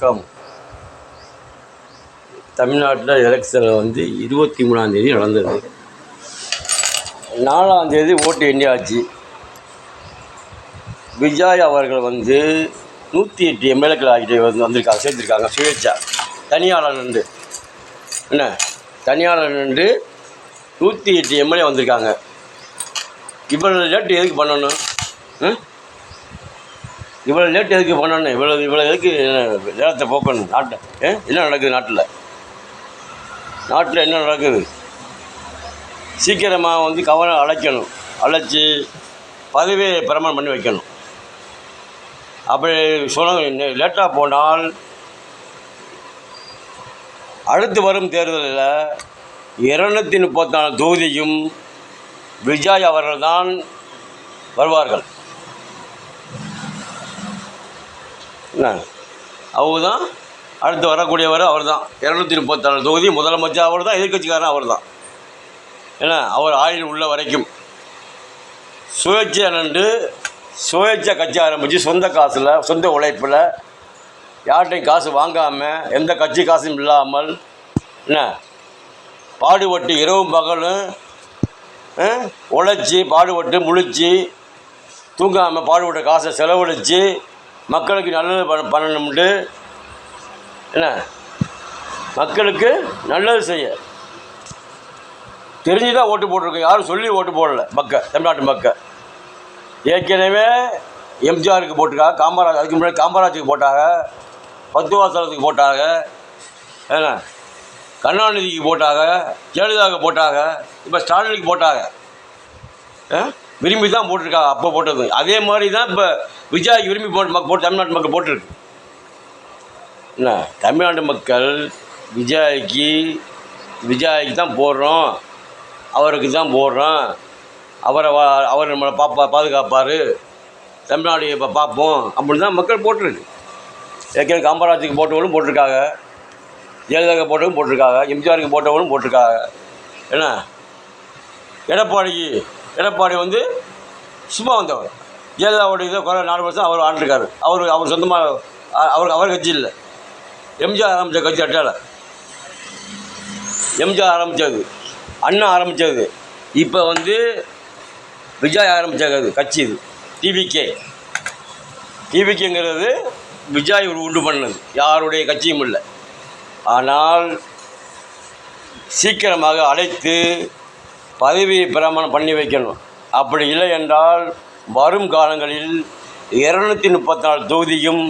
வணக்கம். தமிழ்நாட்டில் எலெக்ஷன் 23ஆந்தேதி நடந்தது. 4ஆந்தேதி ஓட்டு எண்ணியாச்சு. விஜய் அவர்கள் 108 எம்எல்ஏக்கள் ஆகிட்டு வந்திருக்காங்க, சேர்த்துருக்காங்க. சுயேட்சா தனியாளர் நின்று தனியாளர் நின்று 108 எம்எல்ஏ வந்திருக்காங்க. இவ்வளோ லேட்டு எதுக்கு பண்ணணும்? இவ்வளோ லேட் எதுக்கு பண்ணணும்? இவ்வளோ எதுக்கு நேரத்தை போக்கணும்? நாட்டில் என்ன நடக்குது? நாட்டில் என்ன நடக்குது? சீக்கிரமாக கவனம் அழைக்கணும். அழைச்சி பதவியை பிரமாணம் பண்ணி வைக்கணும். அப்படி சொல்ல லேட்டாக போனால் அடுத்து வரும் தேர்தலில் 234 தொகுதியும் விஜய் அவர்கள் தான் வருவார்கள். அவங்க தான் அடுத்து வரக்கூடியவர். அவர் தான் 234 தொகுதி முதலமைச்சர். அவர் தான், எதிர்கட்சிக்காரன் அவர் தான். ஏன்னா அவர் ஆயுள் உள்ள வரைக்கும் சுயேட்சை நின்று சுயேட்சை கட்சி ஆரம்பித்து சொந்த காசில், சொந்த உழைப்பில், யார்கிட்டையும் காசு வாங்காமல், எந்த கட்சி காசும் இல்லாமல் பாடுபட்டு இரவும் பகலும் உழைச்சி பாடுபட்டு முழிச்சு தூங்காமல் பாடுபட்ட காசை செலவழித்து மக்களுக்கு நல்லது பண்ணணும்ட்டு மக்களுக்கு நல்லது செய்ய தெரிஞ்சு தான் ஓட்டு போட்டிருக்கோம். யாரும் சொல்லி ஓட்டு போடலை. தமிழ்நாட்டு மக்கள் ஏற்கனவே எம்ஜிஆருக்கு போட்டிருக்காங்க, காமராஜ், அதுக்கு முன்னாடி காமராஜுக்கு போட்டாங்க, பத்துவாசலத்துக்கு போட்டாங்க, கருணாநிதிக்கு போட்டாங்க, ஜெயலலிதாவுக்கு போட்டாங்க, இப்போ ஸ்டாலினுக்கு போட்டாங்க. விரும்பி தான் போட்டிருக்காங்க. அப்போ போட்டது அதே மாதிரி தான் இப்போ விஜய்க்கு விரும்பி போட்டு தமிழ்நாட்டு மக்கள் போட்டிருக்கு. தமிழ்நாட்டு மக்கள் விஜய்க்கு தான் போடுறோம், அவருக்கு தான் போடுறோம், அவர் நம்மளை பாதுகாப்பார், தமிழ்நாடு இப்போ பார்ப்போம் அப்படின்னு தான் மக்கள் போட்டிருக்கு. ஏற்கனவே காமராஜுக்கு போட்டவங்களும் போட்டிருக்காங்க, ஜெயலலிதாவுக்கு போட்டவங்களும் போட்டிருக்காங்க, எம்ஜிஆருக்கு போட்டவங்களும் போட்டிருக்காங்க. எடப்பாடி சும்மா வந்தவர். ஜெயலலிதாவுடைய இதை குறை 4 வருஷம் அவர் ஆண்டிருக்காரு. அவர் சொந்தமாக அவர் கட்சி இல்லை, எம்ஜிஆர் ஆரம்பித்த கட்சி. அட்டால எம்ஜிஆர் ஆரம்பித்தது, அண்ணா ஆரம்பித்தது, இப்போ விஜய் ஆரம்பித்த கட்சி இது டிவிகேங்கிறது விஜய் உண்டு பண்ணது, யாருடைய கட்சியும் இல்லை. ஆனால் சீக்கிரமாக அழைத்து பதவியை பிரமாணம் பண்ணி வைக்கணும். அப்படி இல்லை என்றால் வரும் காலங்களில் 234 தொகுதியும்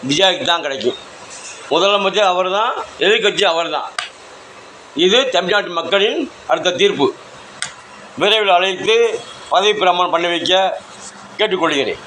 விஜய்க்கு தான் கிடைக்கும். முதலமைச்சர் அவர் தான், எதிர்கட்சி அவர் தான். இது தமிழ்நாட்டு மக்களின் அடுத்த தீர்ப்பு. விரைவில் அழைத்து பதவி பிரமாணம் பண்ணி வைக்க கேட்டுக்கொள்கிறேன்.